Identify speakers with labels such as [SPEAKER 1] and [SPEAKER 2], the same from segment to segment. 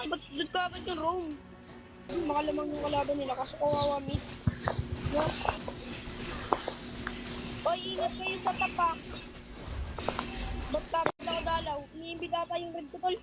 [SPEAKER 1] Ba't ka agad yung roam? Makalamang yung kalaban nila kasi kawawa mid. No? Oy, ingat kayo sa tapak. Ba't tapos ako dalaw? Iniimbita pa yung red ko tol.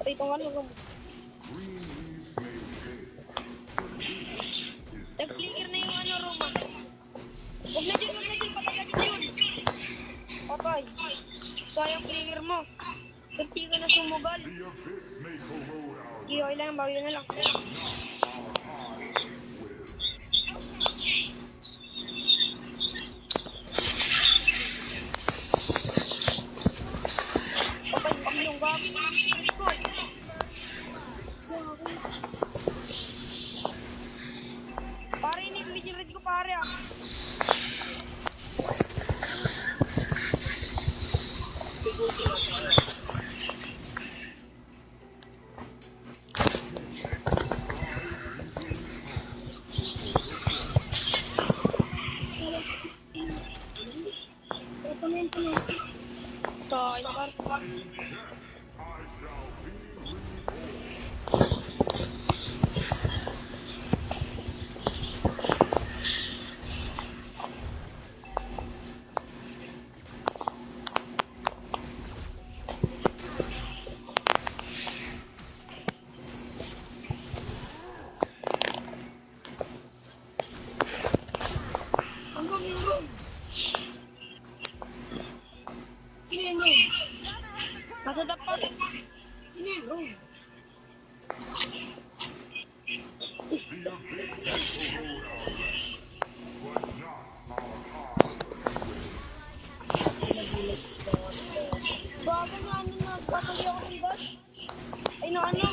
[SPEAKER 1] Pati itong ano roam. Nag-clear na yung ano roam. Huwag na dyan, patagalit yun. Okay. Sayang clear mo. Kunti ka na sumugal. Okay lang, bagay na lang. Okay, yung gagawin na ko. Pare, ini-red ko pare ah. So, ito pa. Nasa dapat. Bago na ano na, patuloy ako ng bus. Ay no, ano?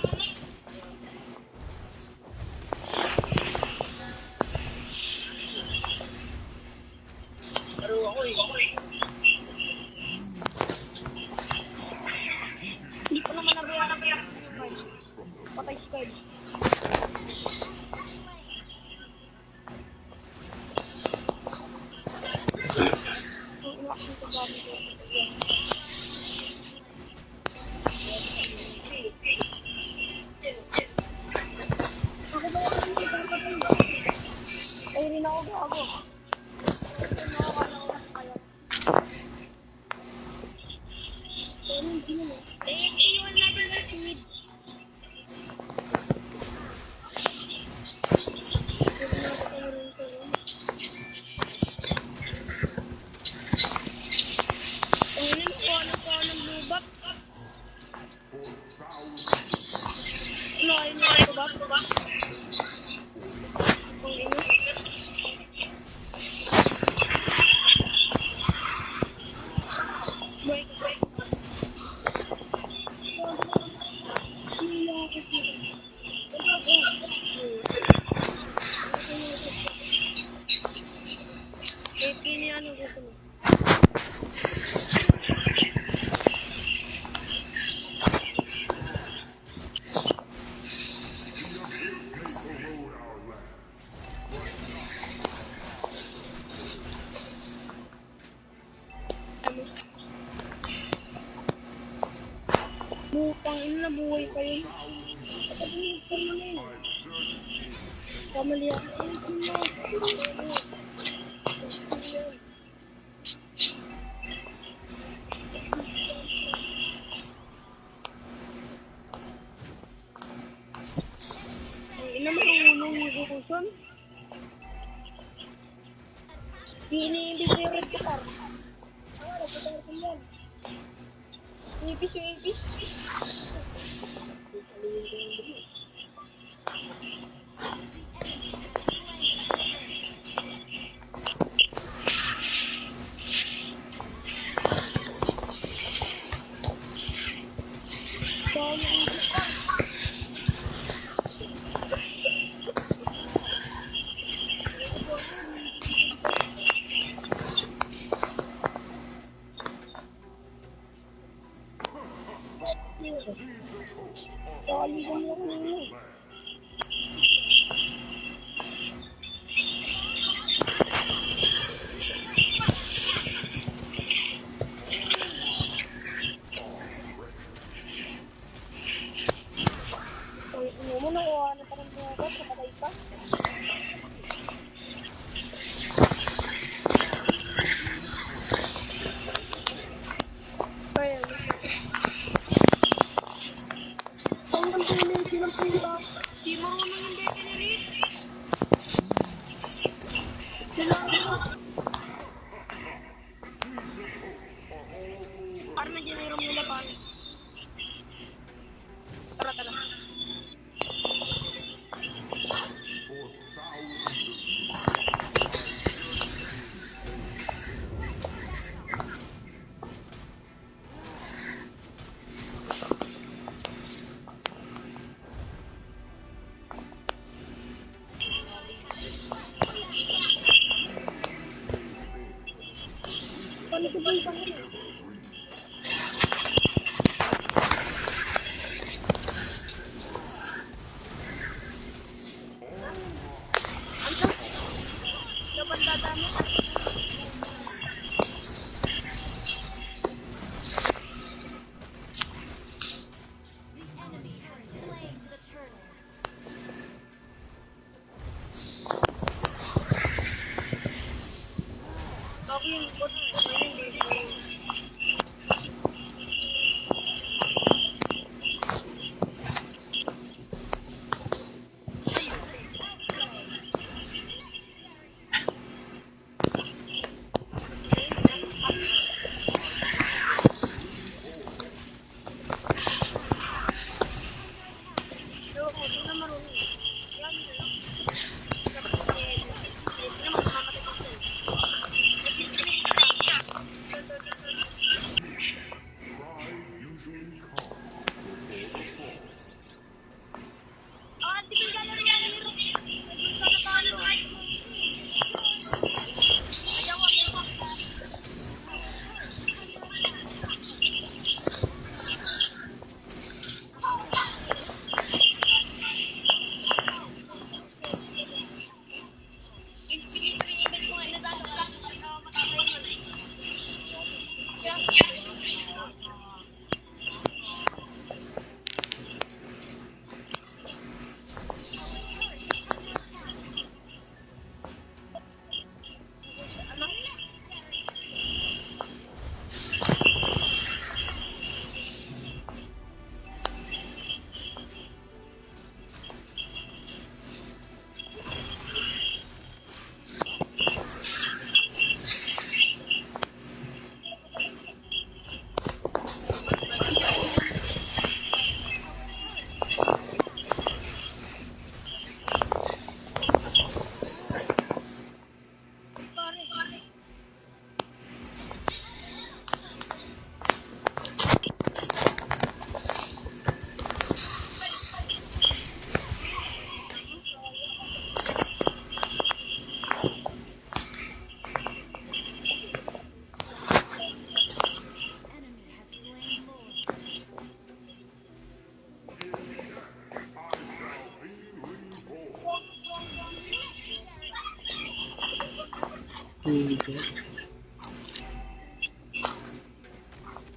[SPEAKER 1] Pero ako hindi ko naman nabayaran. Patay si Kyle. Ay, rin ako gago. Iwan natin na speed. Ayun na, kuha ng blue buff. Ano, ayun na, blue buff. Break. Ini ano gusto mo? Bukang ina na buhay pa yun. Kamali ako. Ina marunong mag-uson. Ini-ibig ko yung red guitar. Wala, guitar ko yan. Ibis. Paano ko ba isang rin? Ano? Dapat dadami? Ako yung bot. Pero ako, di na marunong. Yan lang. Hindi naman mamamatay ko sa'yo. Ah, di ba lalaro yan, Hero? Nag-gusto na talo. Ayaw, ayaw. Pare.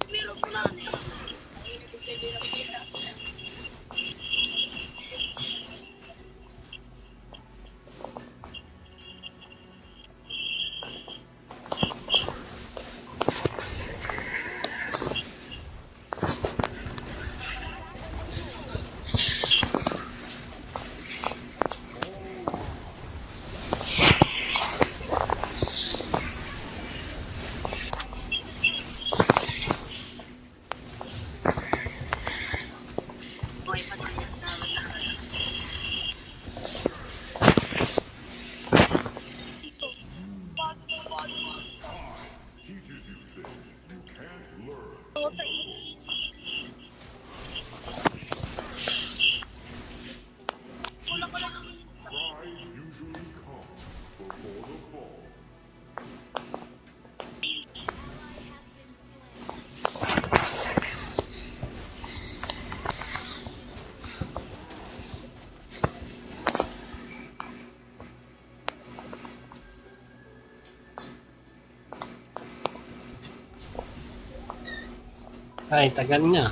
[SPEAKER 1] Meron ko na. Boy, patay. Dito. Oo, sa easy. Kulang ko lang ang
[SPEAKER 2] Ay, tagal niya.